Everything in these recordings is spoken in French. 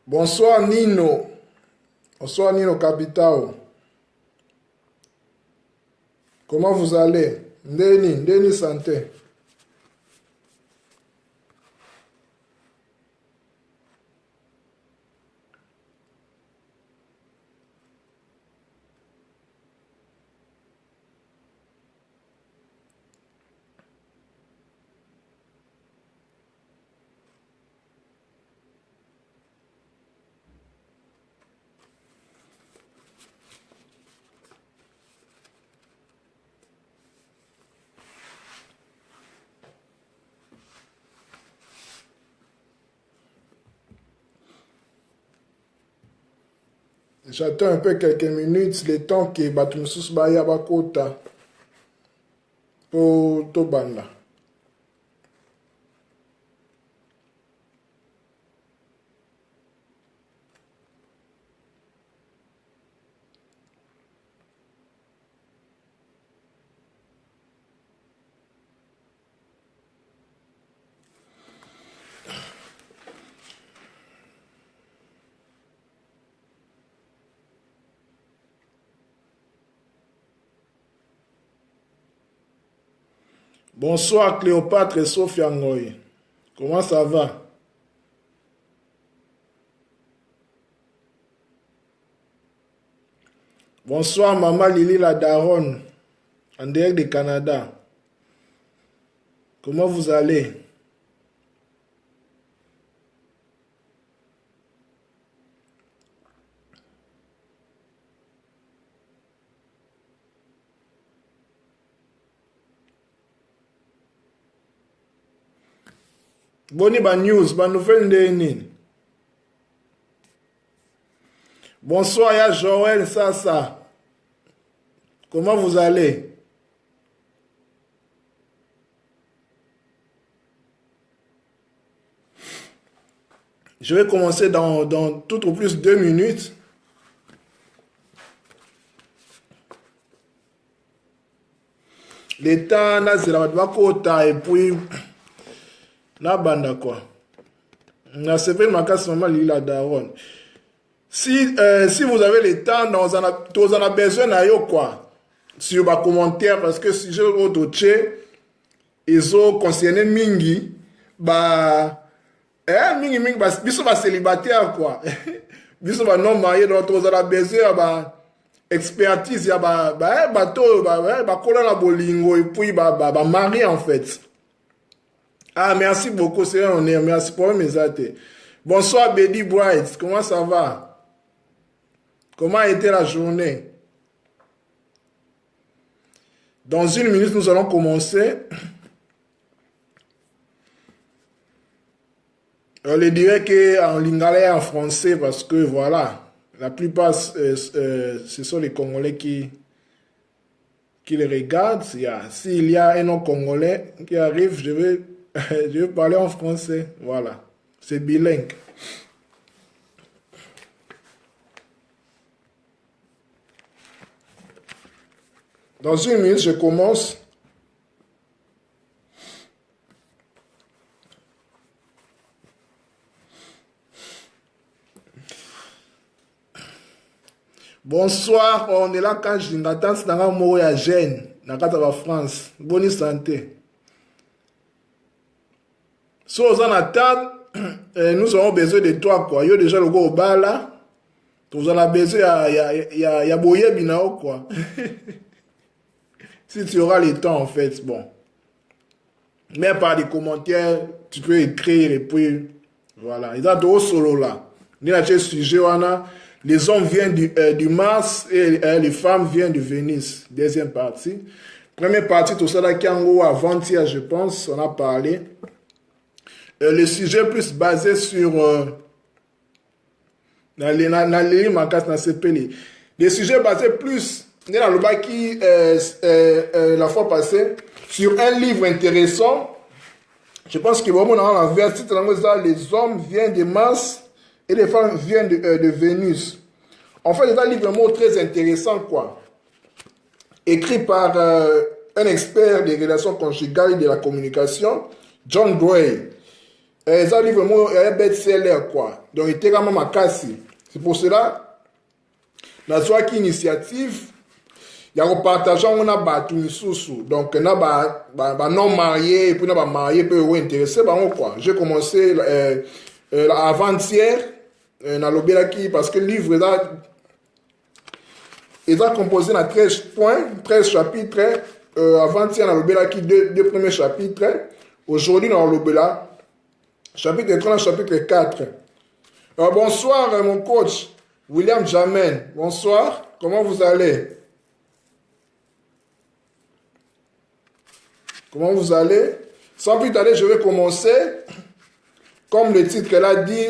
Bonsoir Nino. Bonsoir Nino Capital. Comment vous allez? Ndeni santé. J'attends un peu quelques minutes, le temps que Batumsus Baya Bakota pour Tobanda. Bonsoir Cléopâtre et Sophia Ngoy. Comment ça va? Bonsoir Maman Lily la Daronne, en direct du Canada. Comment vous allez? Boni ba news, ba nouvelle ndeni. Bonsoir ya Joël Sassa. Comment vous allez? Je vais commencer dans tout au plus 2 minutes. L'état n'a pas et puis na banda quoi. Na sepe makasi maman Lila Daron. Si vous avez le temps, nous en a besoin na yo quoi. Sur les commentaires parce que si je au tché ils ont concerné mingi mingi biso ba célibataire quoi. Biso ba non marié donc nous en a besoin expertise ya bato kola na bolingo et puis marié en fait. Ah, merci beaucoup, c'est un honneur. Merci pour mes athées. Bonsoir, Betty Bright. Comment ça va? Comment a été la journée? Dans 1 minute, nous allons commencer. On le dirait qu'en lingala et en français, parce que voilà, la plupart, ce sont les Congolais qui les regardent. S'il y a un nom congolais qui arrive, je vais parler en français. Voilà. C'est bilingue. Dans 1 minute, je commence. Bonsoir, on est là quand je n'attends pas dans la Gênes, dans la France. Bonne santé. Si on attend, nous avons besoin de toi, quoi. Il y a déjà le go au bas là. Nous avons besoin, il y a Boye Binao, quoi. Si tu auras le temps, en fait, bon. Mais par des commentaires, tu peux écrire et puis, voilà. Il y a deux solo là. Il y a un sujet, les hommes viennent du Mars et les femmes viennent de Vénus. Deuxième partie. Première partie, tout ça là, Kiango, avant-hier, je pense, on a parlé. Le sujet plus basé sur les sujets basés plus la fois passée sur un livre intéressant. Je pense que vraiment dans la version les hommes viennent de Mars et les femmes viennent de Vénus. En fait, c'est un livre vraiment très intéressant quoi, écrit par un expert des relations conjugales et de la communication, John Gray. Ça livre moi un best-seller quoi. Donc il était quand même à casser. C'est pour cela la soirée qui initiative il y a un partage on a battu misusu. Donc na ba non marié et puis na ba marié peut intéressé ba quoi. J'ai commencé avant-hier na lobelaki parce que le livre là il est composé dans 13 points, 13 chapitres. Avant-hier na lobelaki deux premiers chapitres. Aujourd'hui dans lobela chapitre 3, chapitre 4. Bonsoir, mon coach, William Jamen. Bonsoir, comment vous allez? Comment vous allez? Sans plus tarder, je vais commencer. Comme le titre qu'elle a dit,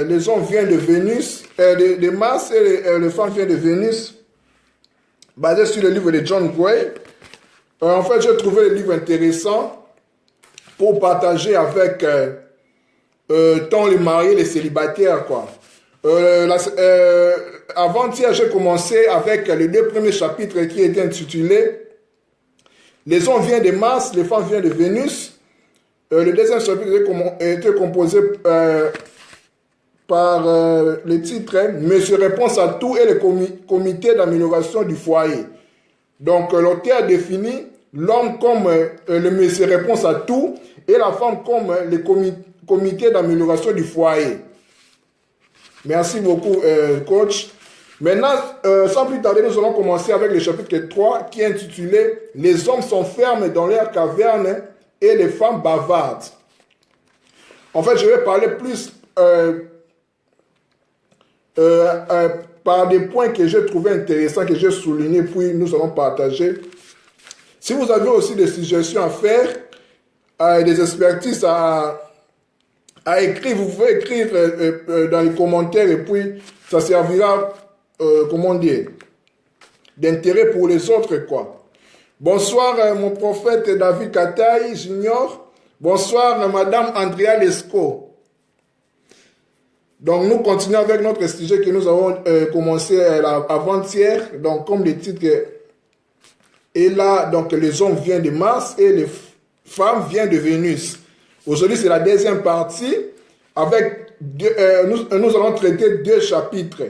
les hommes viennent de Vénus, de Mars et les femmes viennent de Vénus, basé sur le livre de John Gray. En fait, j'ai trouvé le livre intéressant pour partager avec tant les mariés, les célibataires, quoi. Avant-hier, j'ai commencé avec les deux premiers chapitres qui étaient intitulés les hommes viennent de Mars, les femmes viennent de Vénus. Le deuxième chapitre était composé par le titre Monsieur réponse à tout et le comité d'amélioration du foyer. Donc, l'auteur définit l'homme comme le monsieur réponse à tout et la femme comme le comité d'amélioration du foyer. Merci beaucoup, coach. Maintenant, sans plus tarder, nous allons commencer avec le chapitre 3 qui est intitulé « Les hommes s'enferment dans leur caverne et les femmes bavardent ». En fait, je vais parler plus par des points que j'ai trouvé intéressants, que j'ai soulignés, puis nous allons partager. Si vous avez aussi des suggestions à faire, des expertises à écrire, vous pouvez écrire dans les commentaires et puis ça servira, comment dire, d'intérêt pour les autres, quoi. Bonsoir, mon prophète David Kataï Junior. Bonsoir, Madame Andrea Lescaut. Donc, nous continuons avec notre sujet que nous avons commencé avant-hier. Donc, comme le titre est là, donc les hommes viennent de Mars et les femmes viennent de Vénus. Aujourd'hui, c'est la deuxième partie. Avec nous allons traiter deux chapitres.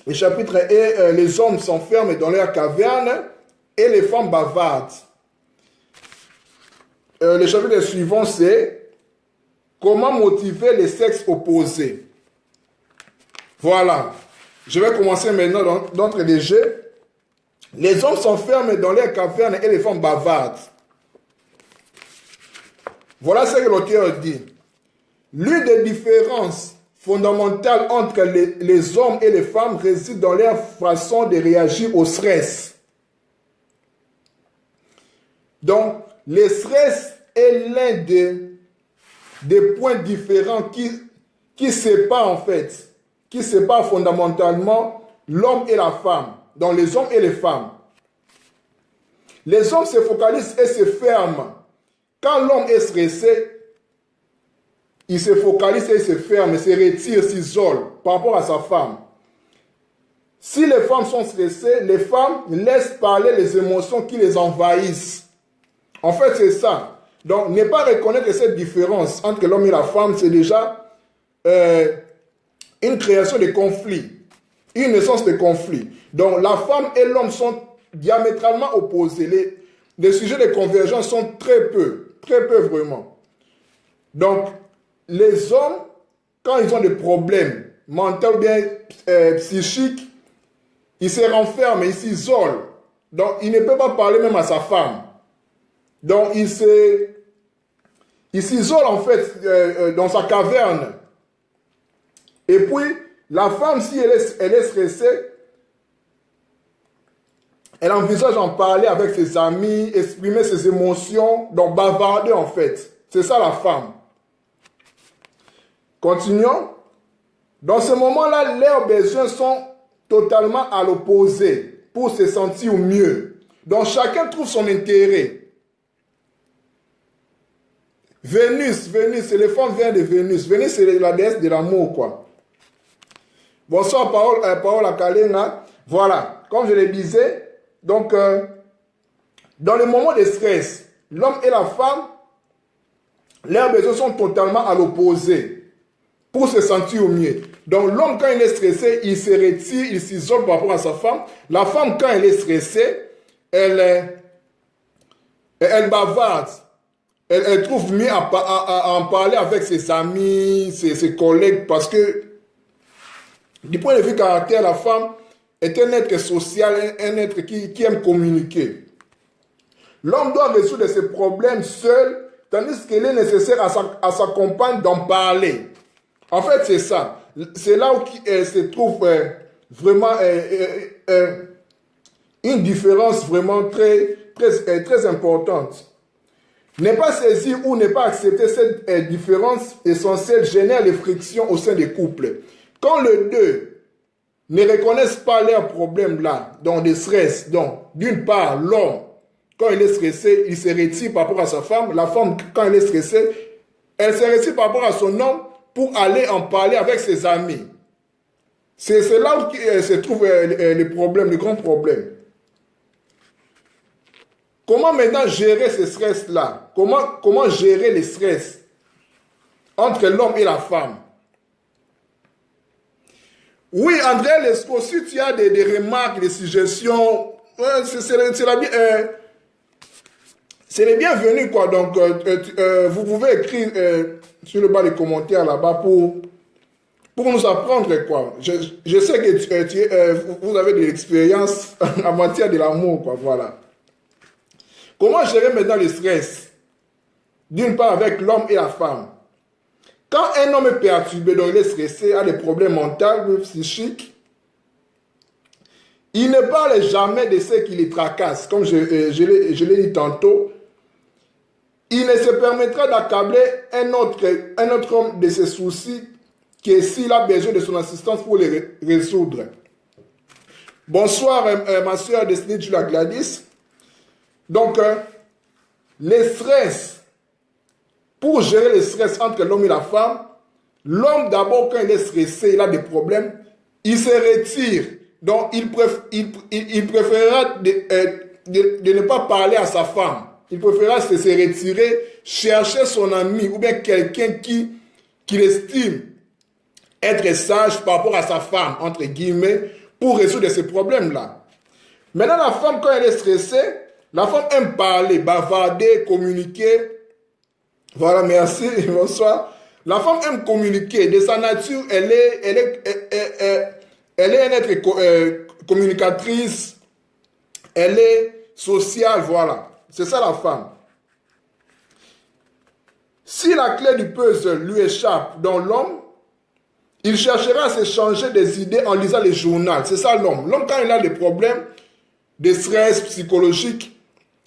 Le chapitre est les hommes s'enferment dans leur caverne et les femmes bavardent. Le chapitre suivant, c'est comment motiver les sexes opposés. Voilà. Je vais commencer maintenant d'entrée de jeu. Les hommes s'enferment dans leur caverne et les femmes bavardent. Voilà ce que l'auteur dit. L'une des différences fondamentales entre les hommes et les femmes réside dans leur façon de réagir au stress. Donc, le stress est l'un des points différents qui séparent en fait, qui séparent fondamentalement l'homme et la femme, donc les hommes et les femmes. Les hommes se focalisent et se ferment. Quand l'homme est stressé, il se focalise et se ferme, se retire, s'isole par rapport à sa femme. Si les femmes sont stressées, les femmes laissent parler les émotions qui les envahissent. En fait, c'est ça. Donc, ne pas reconnaître cette différence entre l'homme et la femme, c'est déjà une création de conflit, une naissance de conflit. Donc, la femme et l'homme sont diamétralement opposés. Les sujets de convergence sont très peu vraiment. Donc, les hommes, quand ils ont des problèmes mentaux ou bien psychiques, ils se renferment, ils s'isolent. Donc, il ne peut pas parler même à sa femme. Donc, il s'isole en fait dans sa caverne. Et puis, la femme, si elle est stressée, elle envisage d'en parler avec ses amis, exprimer ses émotions, donc bavarder en fait. C'est ça la femme. Continuons. Dans ce moment-là, leurs besoins sont totalement à l'opposé pour se sentir mieux. Donc chacun trouve son intérêt. Vénus, les femmes viennent de Vénus. Vénus, c'est la déesse de l'amour, quoi. Bonsoir, Paola Kalena. Voilà, comme je le disais, donc, dans le moment de stress, l'homme et la femme leurs besoins sont totalement à l'opposé pour se sentir au mieux. Donc l'homme, quand il est stressé, il se retire, il s'isole par rapport à sa femme. La femme, quand elle est stressée, elle bavarde. Elle trouve mieux à en parler avec ses amis, ses collègues, parce que du point de vue caractère, la femme est un être social, un être qui aime communiquer. L'homme doit résoudre ses problèmes seul, tandis qu'il est nécessaire à sa compagne d'en parler. En fait, c'est ça. C'est là où se trouve vraiment une différence vraiment très importante. Ne pas saisir ou ne pas accepter cette différence essentielle génère les frictions au sein des couples. Quand les deux ne reconnaissent pas leurs problèmes là, donc des stress, donc d'une part, l'homme, quand il est stressé, il se retire par rapport à sa femme. La femme, quand elle est stressée, elle se retire par rapport à son homme pour aller en parler avec ses amis. C'est là où se trouvent les problèmes, les grands problèmes. Comment maintenant gérer ce stress-là? Comment gérer le stress entre l'homme et la femme? Oui, André Lescaut, si tu as des remarques, des suggestions, c'est les bienvenus, quoi. Donc, vous pouvez écrire sur le bas des commentaires là-bas pour nous apprendre, quoi. Je sais que vous avez de l'expérience en matière de l'amour, quoi, voilà. Comment gérer maintenant le stress? D'une part avec l'homme et la femme. Quand un homme est perturbé, donc il est stressé, a des problèmes mentaux, psychiques, il ne parle jamais de ce qui les tracasse. Comme je l'ai dit tantôt, il ne se permettra d'accabler un autre homme de ses soucis que s'il a besoin de son assistance pour les résoudre. Bonsoir, ma soeur Destiny Julia Gladys. Donc, le stress, pour gérer le stress entre l'homme et la femme, l'homme d'abord, quand il est stressé, il a des problèmes, il se retire. Donc, il préférera de ne pas parler à sa femme. Il préférera se retirer, chercher son ami ou bien quelqu'un qu'il estime être sage par rapport à sa femme, entre guillemets, pour résoudre ces problèmes-là. Maintenant, la femme, quand elle est stressée, la femme aime parler, bavarder, communiquer. Voilà, merci, bonsoir. La femme aime communiquer. De sa nature, elle est un être communicatrice. Elle est sociale, voilà. C'est ça la femme. Si la clé du puzzle lui échappe dans l'homme, il cherchera à se changer des idées en lisant les journaux. C'est ça l'homme. L'homme, quand il a des problèmes de stress psychologique,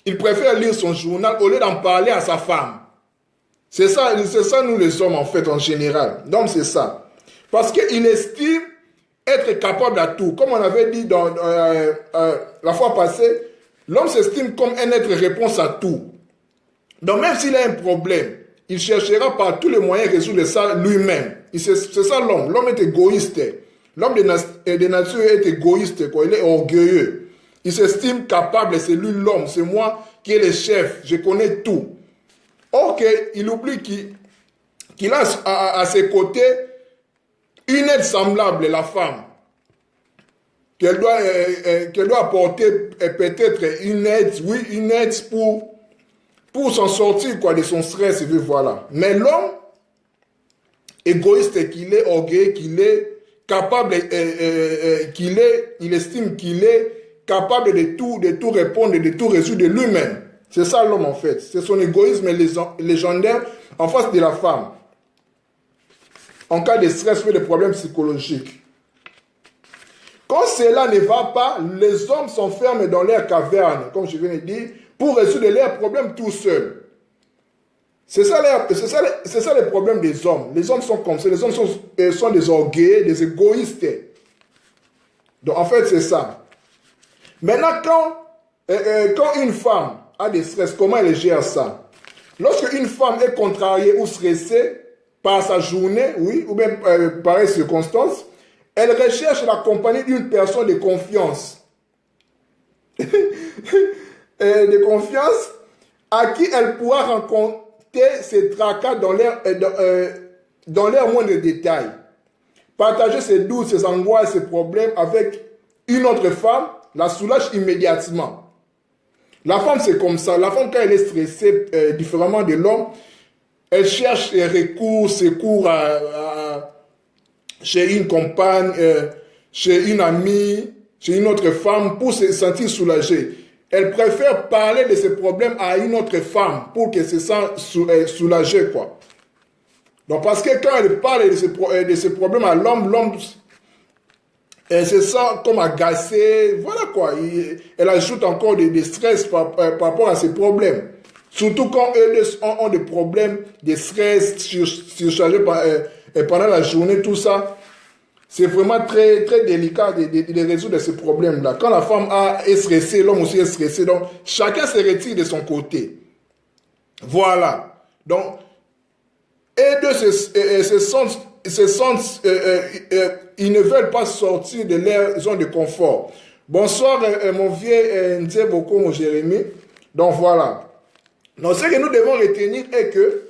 il préfère lire son journal au lieu d'en parler à sa femme. C'est ça nous les hommes en fait en général. Donc c'est ça. Parce qu'il estime être capable à tout. Comme on avait dit la fois passée, l'homme s'estime comme un être réponse à tout. Donc même s'il a un problème, il cherchera par tous les moyens de résoudre ça lui-même. C'est ça l'homme. L'homme est égoïste. L'homme de nature est égoïste, quoi. Il est orgueilleux. Il s'estime capable, c'est lui l'homme, c'est moi qui est le chef, je connais tout. Or il oublie qu'il a à ses côtés une aide semblable, la femme. Qu'elle doit apporter peut-être une aide, oui, une aide pour s'en sortir quoi, de son stress, voilà. Mais l'homme, égoïste qu'il est, orgueilleux qu'il est, capable il estime qu'il est capable de tout répondre, de tout résoudre de lui-même. C'est ça l'homme en fait. C'est son égoïsme légendaire en face de la femme. En cas de stress ou de problèmes psychologiques. Quand cela ne va pas, les hommes s'enferment dans leur caverne, comme je viens de dire, pour résoudre leurs problèmes tout seuls. C'est ça le problème des hommes. Les hommes sont comme ça. Les hommes sont des orgueilleux, des égoïstes. Donc en fait, c'est ça. Maintenant, quand une femme a des stress, comment elle gère ça? Lorsque une femme est contrariée ou stressée par sa journée, oui, ou bien par les circonstances, elle recherche la compagnie d'une personne de confiance. De confiance à qui elle pourra ses tracas dans leurs moindres détails. Partager ses doutes, ses angoisses, ses problèmes avec une autre femme la soulage immédiatement. La femme, c'est comme ça. La femme, quand elle est stressée, différemment de l'homme, elle cherche ses secours chez une compagne, chez une amie, chez une autre femme pour se sentir soulagée. Elle préfère parler de ses problèmes à une autre femme pour qu'elle se sente soulagée, quoi. Donc, parce que quand elle parle de ses problèmes à l'homme, elle se sent comme agacée. Voilà, quoi. Elle ajoute encore des stress par rapport à ses problèmes. Surtout quand eux ont des problèmes, des stress surchargés pendant la journée, tout ça. C'est vraiment très, très délicat de résoudre ces problèmes-là. Quand la femme est stressée, l'homme aussi est stressé. Donc, chacun se retire de son côté. Voilà. Donc, et deux ils ne veulent pas sortir de leur zone de confort. Bonsoir, mon vieux Nzeboko, mon Jérémie. Donc, voilà. Donc, ce que nous devons retenir est que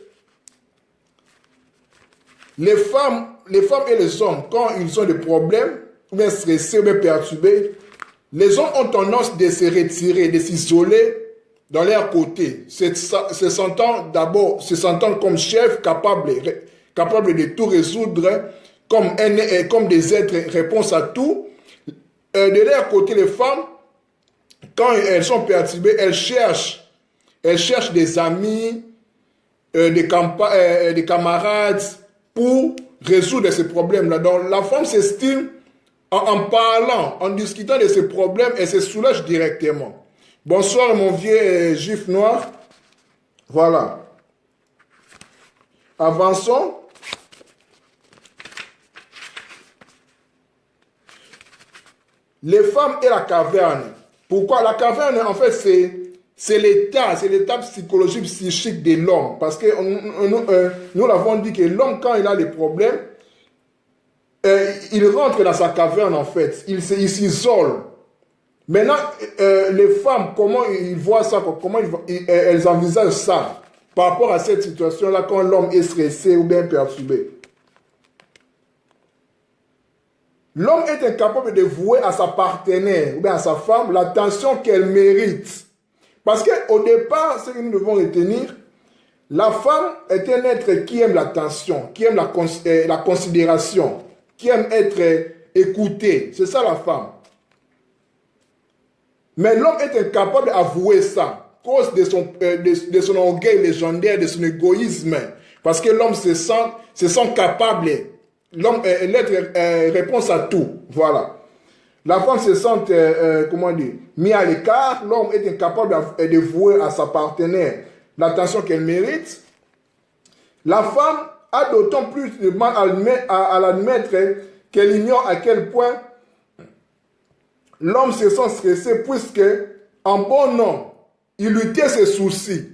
les femmes et les hommes, quand ils ont des problèmes, ou bien stressés, ou bien perturbés, les hommes ont tendance de se retirer, de s'isoler dans leur côté, se sentant comme chef, capable de tout résoudre, comme des êtres réponse à tout. De leur côté, les femmes, quand elles sont perturbées, elles cherchent des amis, des camarades pour résoudre ces problèmes-là. Donc la femme s'estime en parlant, en discutant de ces problèmes, elle se soulage directement. Bonsoir mon vieux juif noir. Voilà. Avançons. Les femmes et la caverne. Pourquoi? La caverne, en fait, c'est l'état psychologique, psychique de l'homme. Parce que nous l'avons dit que l'homme, quand il a des problèmes, il rentre dans sa caverne, en fait. Il s'isole. Maintenant, les femmes, comment ils voient ça, comment elles envisagent ça par rapport à cette situation-là quand l'homme est stressé ou bien perturbé. L'homme est incapable de vouer à sa partenaire ou bien à sa femme l'attention qu'elle mérite. Parce qu'au départ, ce que nous devons retenir, la femme est un être qui aime l'attention, qui aime la considération, qui aime être écouté. C'est ça la femme. Mais l'homme est incapable d'avouer ça, à cause de son orgueil légendaire, de son égoïsme. Parce que l'homme se sent capable. L'homme, l'être réponse à tout. Voilà. La femme se sent, mis à l'écart. L'homme est incapable de vouer à sa partenaire l'attention qu'elle mérite. La femme a d'autant plus de mal à l'admettre qu'elle ignore à quel point l'homme se sent stressé puisque, en bon homme, il lui tait ses soucis.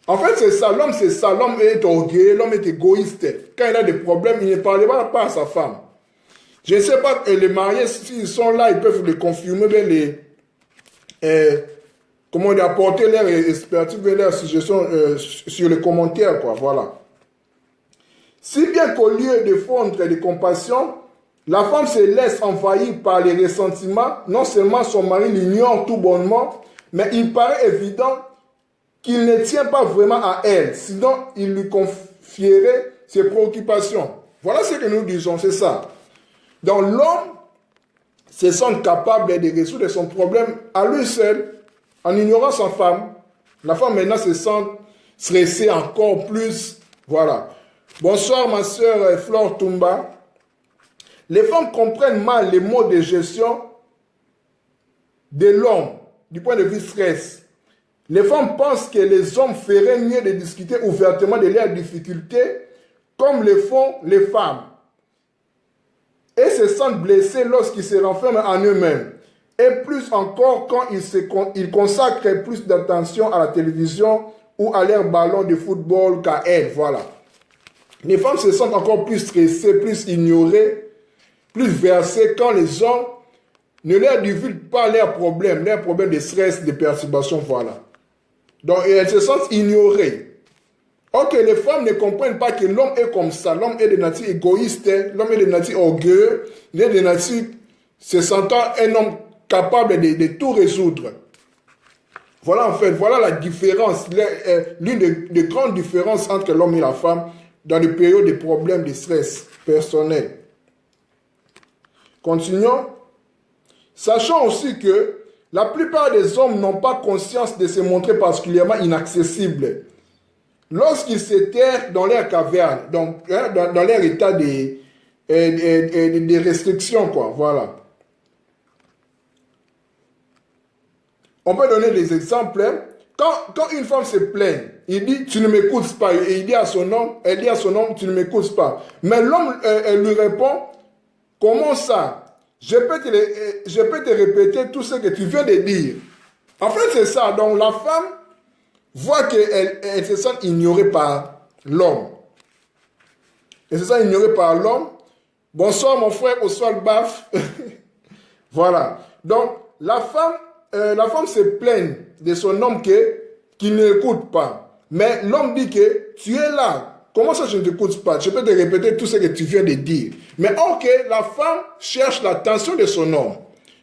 En fait, c'est ça. L'homme est orgueilleux, l'homme est égoïste. Quand il a des problèmes, il ne parlera pas à sa femme. Je ne sais pas, les mariés, s'ils sont là, ils peuvent les confirmer, apporter leur expertise, leur suggestion sur les commentaires, quoi. Voilà. Si bien qu'au lieu de fondre de compassion, la femme se laisse envahir par les ressentiments, non seulement son mari l'ignore tout bonnement, mais il paraît évident qu'il ne tient pas vraiment à elle, sinon il lui confierait ses préoccupations. Voilà ce que nous disons, c'est ça. Donc l'homme se sent capable de résoudre son problème à lui seul, en ignorant sa femme. La femme maintenant se sent stressée encore plus. Voilà. Bonsoir ma soeur Flore Tumba. Les femmes comprennent mal les modes de gestion de l'homme, du point de vue stress. Les femmes pensent que les hommes feraient mieux de discuter ouvertement de leurs difficultés, comme le font les femmes, et se sentent blessés lorsqu'ils se renferment en eux-mêmes. Et plus encore quand ils consacrent plus d'attention à la télévision ou à leur ballon de football qu'à elles. Voilà. Les femmes se sentent encore plus stressées, plus ignorées, plus versées quand les hommes ne leur divulguent pas leurs problèmes de stress, de perturbation, voilà. Donc elles se sentent ignorées. Ok, les femmes ne comprennent pas que l'homme est comme ça. L'homme est de nature égoïste, l'homme est de nature orgueilleux, il est de nature se sentant un homme capable de tout résoudre. Voilà en fait, voilà la différence, l'une des grandes différences entre l'homme et la femme dans les périodes de problèmes de stress personnel. Continuons. Sachant aussi que la plupart des hommes n'ont pas conscience de se montrer particulièrement inaccessibles. Lorsqu'ils se terrent dans leur caverne, donc, dans leur état de restriction, quoi, voilà. On peut donner des exemples. Quand une femme se plaint, il dit, tu ne m'écoutes pas. Et il dit à son homme, elle dit à son homme, tu ne m'écoutes pas. Mais l'homme, elle lui répond, comment ça? Je peux te répéter tout ce que tu viens de dire. En fait, c'est ça. Donc, la femme voit qu'elle se sent ignorée par l'homme. Elle se sent ignorée par l'homme. Bonsoir, mon frère, bonsoir, le baf. Voilà. Donc, la femme se plaint de son homme qui ne l'écoute pas. Mais l'homme dit que tu es là. Comment ça, je ne t'écoute pas? Je peux te répéter tout ce que tu viens de dire. Mais ok, la femme cherche l'attention de son homme.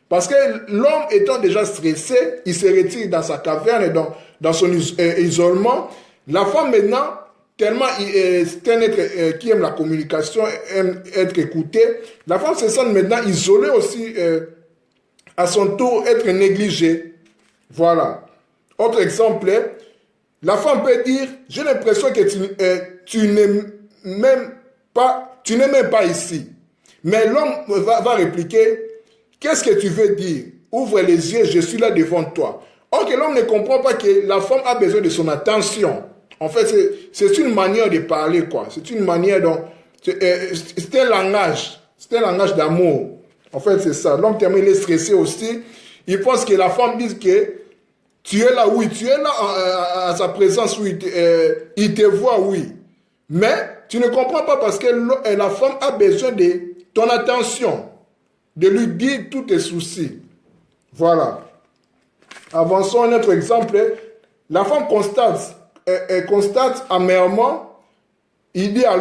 Parce que l'homme étant déjà stressé, il se retire dans sa caverne, dans son isolement. La femme maintenant, tellement c'est un être qui aime la communication, aime être écouté. La femme se sent maintenant isolée aussi, à son tour, être négligée. Voilà. Autre exemple, la femme peut dire, j'ai l'impression que tu n'es même pas ici. Mais l'homme va répliquer, qu'est-ce que tu veux dire? Ouvre les yeux, je suis là devant toi. Or que l'homme ne comprend pas que la femme a besoin de son attention. En fait, c'est une manière de parler, quoi. C'est une manière dont... C'est un langage d'amour. En fait, c'est ça. L'homme tellement il est stressé aussi. Il pense que la femme dit que tu es là, oui, tu es là à sa présence, oui, il te voit, oui. Mais tu ne comprends pas parce que la femme a besoin de ton attention, de lui dire tous tes soucis. Voilà. Avançons à un autre exemple. La femme constate amèrement, elle dit à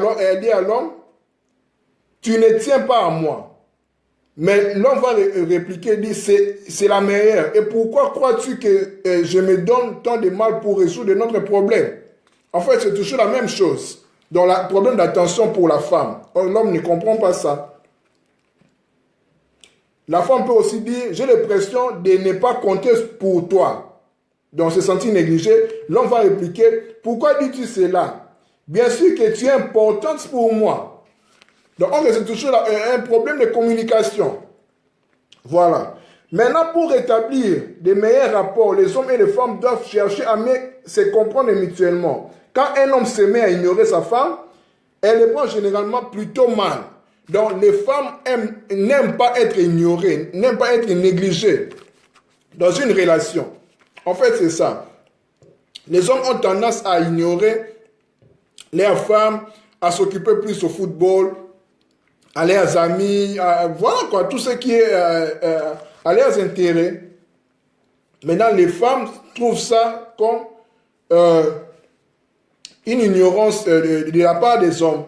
l'homme, tu ne tiens pas à moi. Mais l'homme va répliquer, dit, c'est la meilleure. Et pourquoi crois-tu que je me donne tant de mal pour résoudre notre problème? En fait, c'est toujours la même chose. Donc, le problème d'attention pour la femme. Or, l'homme ne comprend pas ça. La femme peut aussi dire, j'ai l'impression de ne pas compter pour toi. Donc, se sentir négligé. L'homme va répliquer, pourquoi dis-tu cela? Bien sûr que tu es importante pour moi. Donc, c'est toujours un problème de communication. Voilà. Maintenant, pour rétablir des meilleurs rapports, les hommes et les femmes doivent chercher à mieux se comprendre mutuellement. Quand un homme se met à ignorer sa femme, elle le prend généralement plutôt mal. Donc, les femmes n'aiment pas être ignorées, n'aiment pas être négligées dans une relation. En fait, c'est ça. Les hommes ont tendance à ignorer leurs femmes, à s'occuper plus au football, à leurs amis, voilà quoi, tout ce qui est à leurs intérêts. Maintenant, les femmes trouvent ça comme une ignorance de la part des hommes.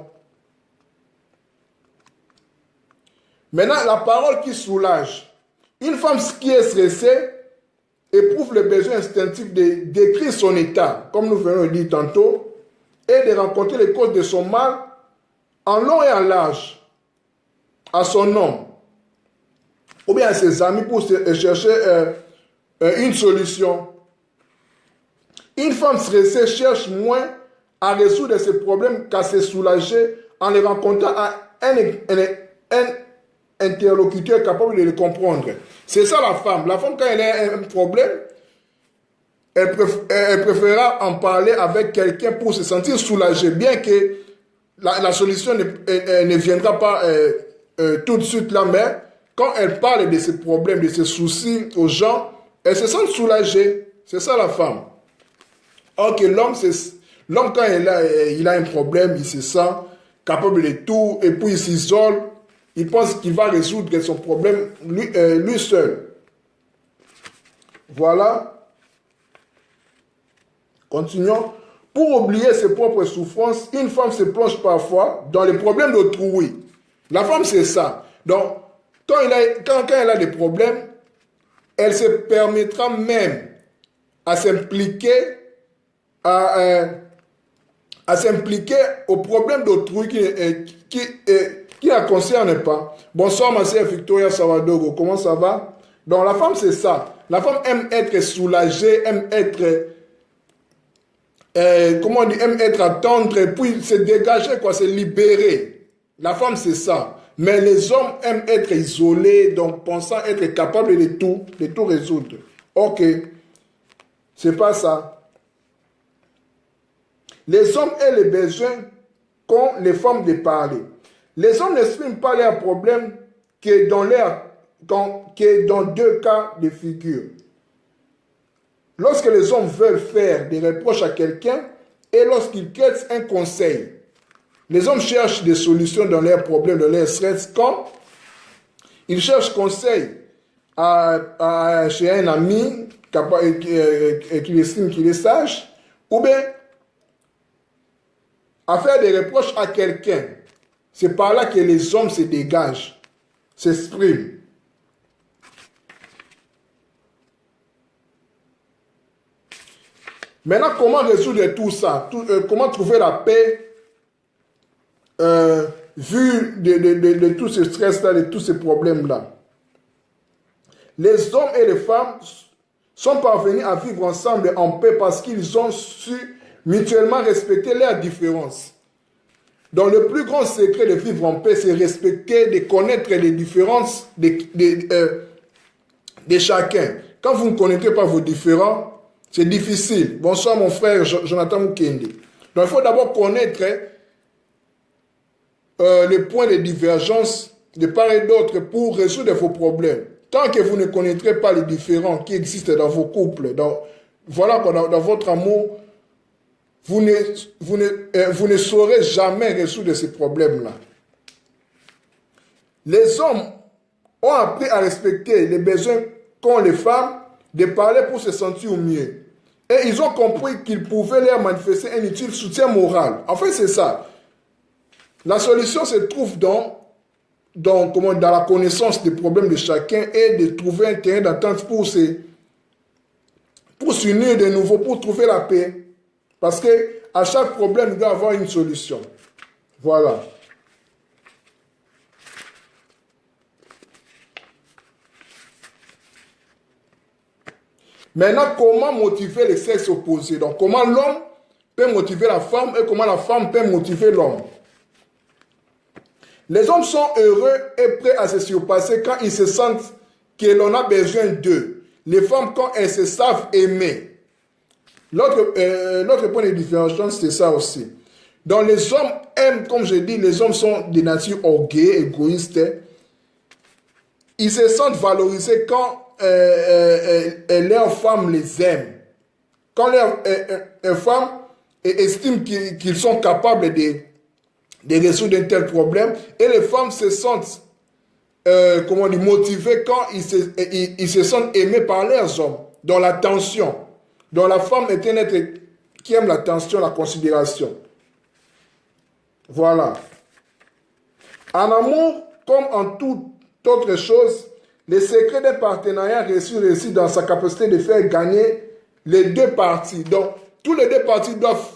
Maintenant, la parole qui soulage. Une femme qui est stressée éprouve le besoin instinctif de décrire son état, comme nous venons de dire tantôt, et de rencontrer les causes de son mal en long et en large à son homme ou bien à ses amis pour chercher une solution. Une femme stressée cherche moins à résoudre ses problèmes qu'à se soulager en les rencontrant un interlocuteur capable de les comprendre. C'est ça la femme. La femme, quand elle a un problème, elle préférera en parler avec quelqu'un pour se sentir soulagée, bien que la solution ne viendra pas tout de suite là, mais quand elle parle de ses problèmes, de ses soucis aux gens, elle se sent soulagée. C'est ça la femme. Or que l'homme, quand il a un problème, il se sent capable de tout, et puis il s'isole, il pense qu'il va résoudre son problème lui seul. Voilà. Continuons. Pour oublier ses propres souffrances, une femme se plonge parfois dans les problèmes d'autrui. La femme, c'est ça. Donc, quand elle a des problèmes, elle se permettra même à s'impliquer aux problèmes d'autrui qui ne la concernent pas. Bonsoir, ma sœur Victoria Savadogo, comment ça va? Donc, la femme, c'est ça. La femme aime être soulagée, aime être, comment on dit, aime être attendre, puis se dégager, quoi, se libérer. La femme, c'est ça. Mais les hommes aiment être isolés, donc pensant être capables de tout résoudre. Ok, c'est pas ça. Les hommes ont le besoin qu'ont les femmes de parler. Les hommes n'expriment pas leurs problèmes que dans deux cas de figure. Lorsque les hommes veulent faire des reproches à quelqu'un et lorsqu'ils quittent un conseil. Les hommes cherchent des solutions dans leurs problèmes, dans leurs stress, quand ils cherchent conseil chez un ami qui estime qu'il est sage, ou bien à faire des reproches à quelqu'un. C'est par là que les hommes se dégagent, s'expriment. Maintenant, comment résoudre tout ça? Comment trouver la paix vu de tout ce stress-là, de tous ces problèmes-là? Les hommes et les femmes sont parvenus à vivre ensemble en paix parce qu'ils ont su mutuellement respecter leurs différences. Donc le plus grand secret de vivre en paix, c'est respecter, de connaître les différences de chacun. Quand vous ne connaissez pas vos différents, c'est difficile. Bonsoir mon frère Jonathan Mukende. Donc il faut d'abord connaître les points de divergence de part et d'autre pour résoudre vos problèmes. Tant que vous ne connaîtrez pas les différends qui existent dans vos couples, dans votre amour, vous ne saurez jamais résoudre ces problèmes-là. Les hommes ont appris à respecter les besoins qu'ont les femmes de parler pour se sentir mieux. Et ils ont compris qu'ils pouvaient leur manifester un utile soutien moral. En fait, c'est ça. La solution se trouve dans la connaissance des problèmes de chacun et de trouver un terrain d'attente pour s'unir de nouveau, pour trouver la paix. Parce qu'à chaque problème, il doit y avoir une solution. Voilà. Maintenant, comment motiver les sexes opposés? Donc, comment l'homme peut motiver la femme et comment la femme peut motiver l'homme? Les hommes sont heureux et prêts à se surpasser quand ils se sentent que l'on a besoin d'eux. Les femmes, quand elles se savent aimer. L'autre point de différence, c'est ça aussi. Donc, les hommes aiment, comme je dis, les hommes sont de nature orgueilleuse, égoïstes. Ils se sentent valorisés quand leurs femmes les aiment. Quand leurs femmes estiment qu'ils sont capables de résoudre un tel problème, et les femmes se sentent motivées quand ils se sentent aimés par leurs hommes, dans l'attention. Donc la femme est un être qui aime l'attention, la considération. Voilà. En amour, comme en toute autre chose, le secret d'un partenariat réside dans sa capacité de faire gagner les deux parties. Donc, tous les deux parties doivent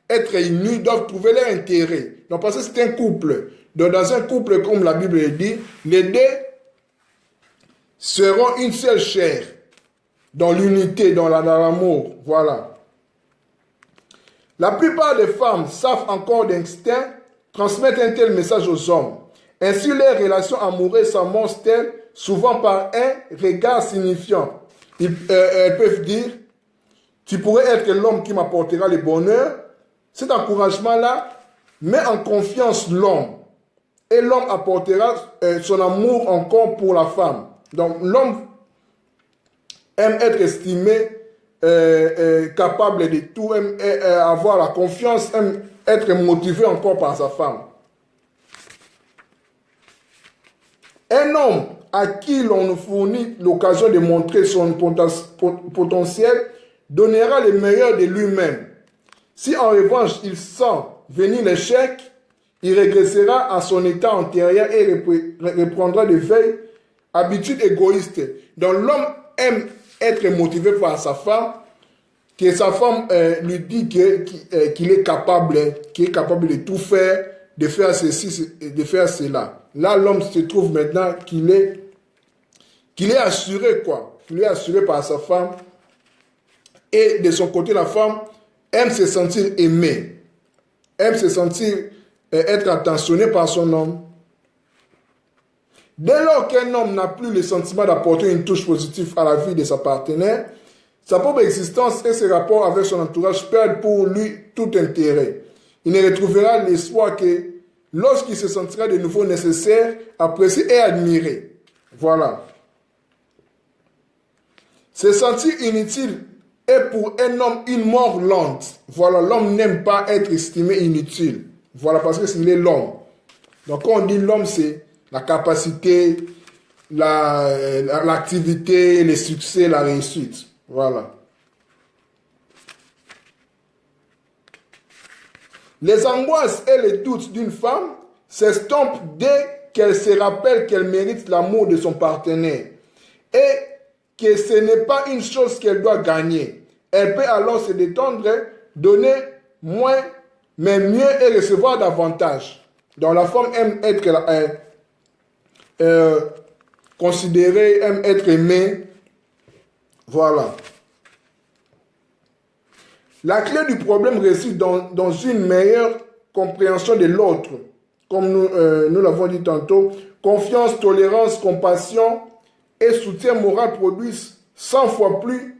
être unis, doivent trouver leur intérêt. Donc, parce que c'est un couple. Donc, dans un couple, comme la Bible le dit, les deux seront une seule chair. Dans l'unité, dans l'amour. Voilà. La plupart des femmes savent encore d'instinct transmettre un tel message aux hommes. Ainsi, les relations amoureuses s'amorcent-elles souvent par un regard signifiant. Elles peuvent dire, tu pourrais être l'homme qui m'apportera le bonheur. Cet encouragement-là met en confiance l'homme. Et l'homme apportera son amour encore pour la femme. Donc, l'homme aime être estimé, capable de tout, aime avoir la confiance, aime être motivé encore par sa femme. Un homme à qui l'on fournit l'occasion de montrer son potentiel donnera le meilleur de lui-même. Si en revanche il sent venir l'échec, il régressera à son état antérieur et reprendra de vieilles habitudes égoïstes. Donc l'homme aime être motivé par sa femme, que sa femme lui dit qu'il est capable de tout faire, de faire ceci, de faire cela. Là, l'homme se trouve maintenant qu'il est assuré, quoi. Il est assuré par sa femme. Et de son côté, la femme aime se sentir aimée, aime se sentir être attentionnée par son homme. Dès lors qu'un homme n'a plus le sentiment d'apporter une touche positive à la vie de sa partenaire, sa propre existence et ses rapports avec son entourage perdent pour lui tout intérêt. Il ne retrouvera l'espoir que lorsqu'il se sentira de nouveau nécessaire, apprécié et admiré. Voilà. Se sentir inutile est pour un homme une mort lente. Voilà, l'homme n'aime pas être estimé inutile. Voilà, parce que s'il est l'homme. Donc quand on dit l'homme, c'est la capacité, l'activité, les succès, la réussite. Voilà. Les angoisses et les doutes d'une femme s'estompent dès qu'elle se rappelle qu'elle mérite l'amour de son partenaire et que ce n'est pas une chose qu'elle doit gagner. Elle peut alors se détendre, donner moins, mais mieux et recevoir davantage. Donc la femme aime être considérée, aime être aimée. Voilà. La clé du problème réside dans une meilleure compréhension de l'autre. Comme nous l'avons dit tantôt, confiance, tolérance, compassion et soutien moral produisent 100 fois plus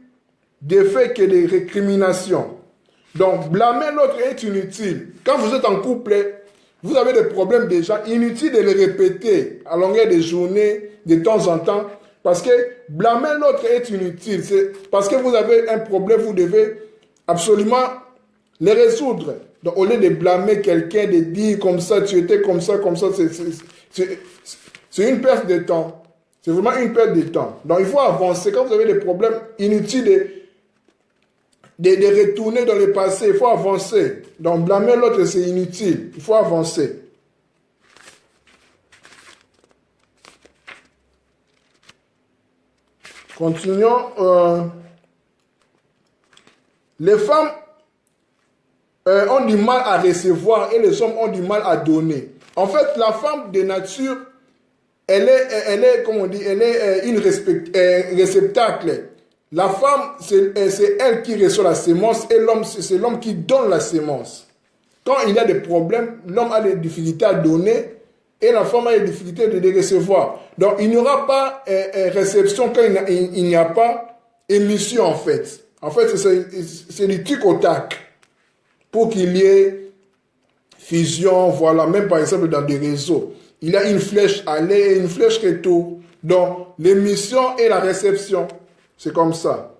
d'effets que des récriminations. Donc, blâmer l'autre est inutile. Quand vous êtes en couple, vous avez des problèmes déjà, inutile de les répéter à longueur de journée, de temps en temps, parce que blâmer l'autre est inutile. C'est parce que vous avez un problème, vous devez absolument les résoudre. Donc, au lieu de blâmer quelqu'un, de dire comme ça, tu étais comme ça, c'est une perte de temps. C'est vraiment une perte de temps. Donc, il faut avancer. Quand vous avez des problèmes, inutiles de retourner dans le passé, il faut avancer. Donc, blâmer l'autre, c'est inutile. Il faut avancer. Continuons. Les femmes ont du mal à recevoir et les hommes ont du mal à donner. En fait, la femme de nature, elle est comme on dit, elle est une réceptacle. La femme, c'est elle qui reçoit la sémence et l'homme, c'est l'homme qui donne la sémence. Quand il y a des problèmes, l'homme a des difficultés à donner et la femme a des difficultés de les recevoir. Donc, il n'y aura pas réception quand il n'y a pas émission, en fait. En fait, c'est du tic au tac pour qu'il y ait fusion, voilà, même par exemple dans des réseaux. Il y a une flèche aller et une flèche retour. Donc, l'émission et la réception, c'est comme ça.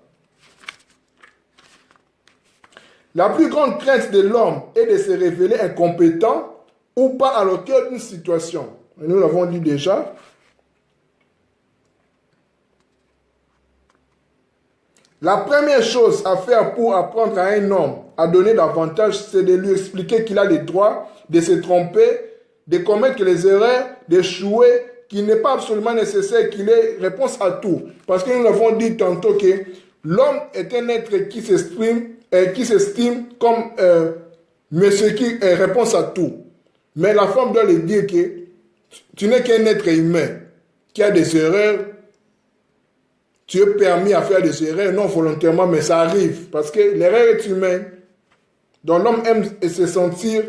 La plus grande crainte de l'homme est de se révéler incompétent ou pas à l'auteur d'une situation. Nous l'avons dit déjà. La première chose à faire pour apprendre à un homme à donner davantage, c'est de lui expliquer qu'il a le droit de se tromper, de commettre les erreurs, d'échouer, qu'il n'est pas absolument nécessaire qu'il ait réponse à tout. Parce que nous l'avons dit tantôt que l'homme est un être qui s'estime comme monsieur qui répond à tout. Mais la femme doit lui dire que tu n'es qu'un être humain qui a des erreurs. Tu es permis à faire des erreurs non volontairement, mais ça arrive parce que l'erreur est humaine. Donc l'homme aime se sentir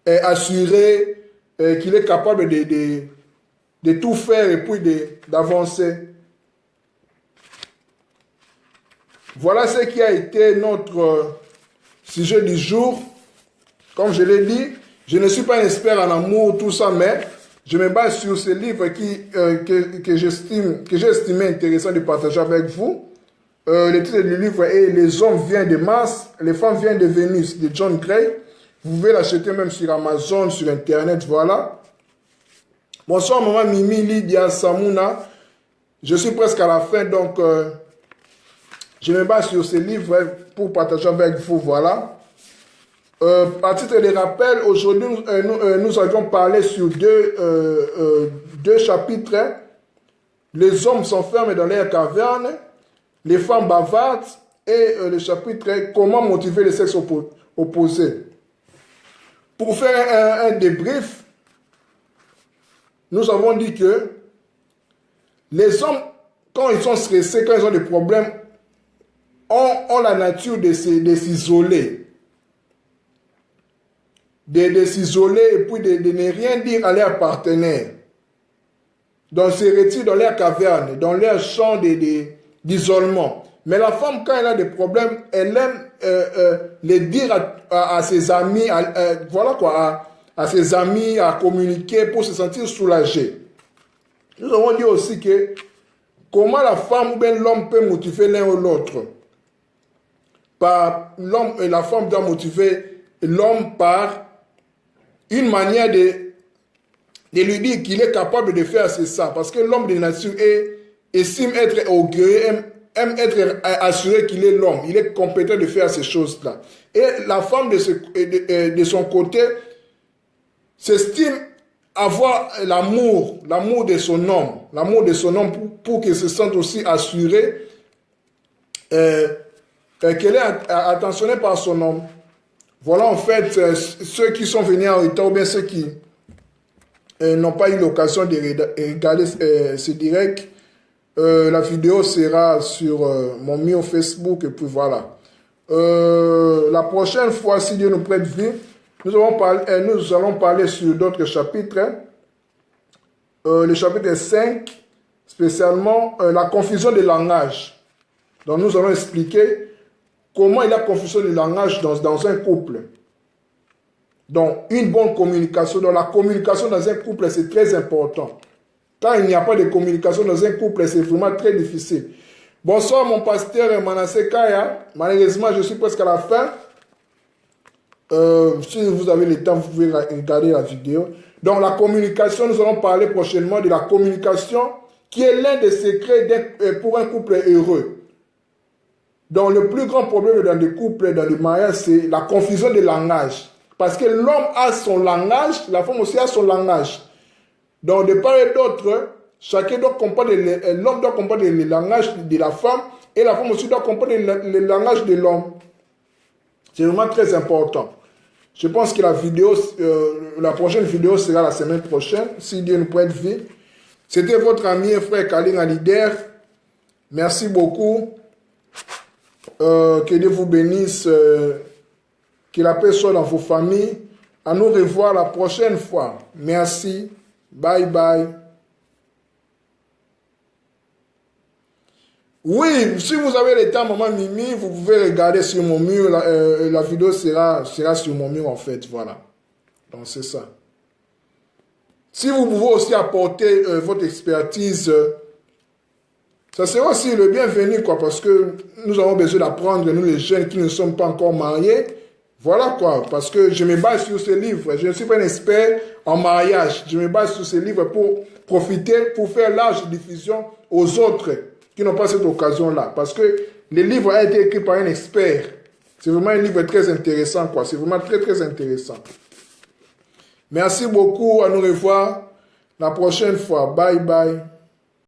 assuré qu'il est capable de tout faire et puis d'avancer. Voilà ce qui a été notre sujet du jour. Comme je l'ai dit, je ne suis pas un expert en amour, tout ça, mais je me base sur ce livre que j'ai estimé intéressant de partager avec vous. Le titre du livre est « Les hommes viennent de Mars, les femmes viennent de Vénus » de John Gray. Vous pouvez l'acheter même sur Amazon, sur Internet, voilà. Bonsoir, maman Mimi, Lydia, Samouna. Je suis presque à la fin, donc Je me base sur ce livre pour partager avec vous, voilà. À titre de rappel, aujourd'hui, nous avions parlé sur deux chapitres. Les hommes s'enferment dans leurs cavernes, les femmes bavardent, et le chapitre comment motiver le sexe opposé. Pour faire un débrief, nous avons dit que les hommes, quand ils sont stressés, quand ils ont des problèmes, ont la nature de s'isoler. De s'isoler et puis de ne rien dire à leur partenaire. Donc, se retirent dans leur caverne, dans leur champ d'isolement. Mais la femme, quand elle a des problèmes, elle aime les dire à ses amis, voilà quoi, à ses amis, à communiquer pour se sentir soulagée. Nous avons dit aussi que comment la femme ou bien l'homme peut motiver l'un ou l'autre. L'homme et la femme doivent motiver l'homme par une manière de lui dire qu'il est capable de faire ça. Parce que l'homme de nature estime être orgueilleux, aime être assuré qu'il est l'homme. Il est compétent de faire ces choses-là. Et la femme de son côté s'estime avoir l'amour de son homme, pour qu'il se sente aussi assuré, qu'elle est attentionnée par son homme. Voilà en fait ceux qui sont venus en retard ou bien ceux qui n'ont pas eu l'occasion de regarder ce direct. La vidéo sera sur mon mur Facebook et puis voilà. La prochaine fois, si Dieu nous prête vie, nous allons parler sur d'autres chapitres. Le chapitre 5, spécialement la confusion des langages. Donc nous allons expliquer comment il y a confusion des langages dans un couple. Donc une bonne communication. Donc la communication dans un couple, c'est très important. Quand il n'y a pas de communication dans un couple, c'est vraiment très difficile. Bonsoir mon pasteur Manasseh Kaya. Malheureusement, je suis presque à la fin. Si vous avez le temps, vous pouvez regarder la vidéo. Donc la communication, nous allons parler prochainement de la communication qui est l'un des secrets pour un couple heureux. Donc le plus grand problème dans les couples, dans le mariage, c'est la confusion des langages. Parce que l'homme a son langage, la femme aussi a son langage. Donc, de part et d'autre, chacun doit comprendre, l'homme doit comprendre le langage de la femme et la femme aussi doit comprendre le langage de l'homme. C'est vraiment très important. Je pense que la prochaine vidéo sera la semaine prochaine, si Dieu nous prête vie. C'était votre ami et frère Kaling Alider. Merci beaucoup. Que Dieu vous bénisse. Que la paix soit dans vos familles. À nous revoir la prochaine fois. Merci. Bye bye. Oui, si vous avez le temps, maman Mimi, vous pouvez regarder sur mon mur. La vidéo sera sur mon mur en fait. Voilà. Donc c'est ça. Si vous pouvez aussi apporter votre expertise, ça sera aussi le bienvenu, quoi, parce que nous avons besoin d'apprendre, nous les jeunes qui ne sommes pas encore mariés. Voilà quoi, parce que je me base sur ce livre. Je ne suis pas un expert en mariage. Je me base sur ce livre pour profiter, pour faire large diffusion aux autres qui n'ont pas cette occasion-là. Parce que le livre a été écrit par un expert. C'est vraiment un livre très intéressant, quoi. C'est vraiment très, très intéressant. Merci beaucoup. À nous revoir la prochaine fois. Bye, bye.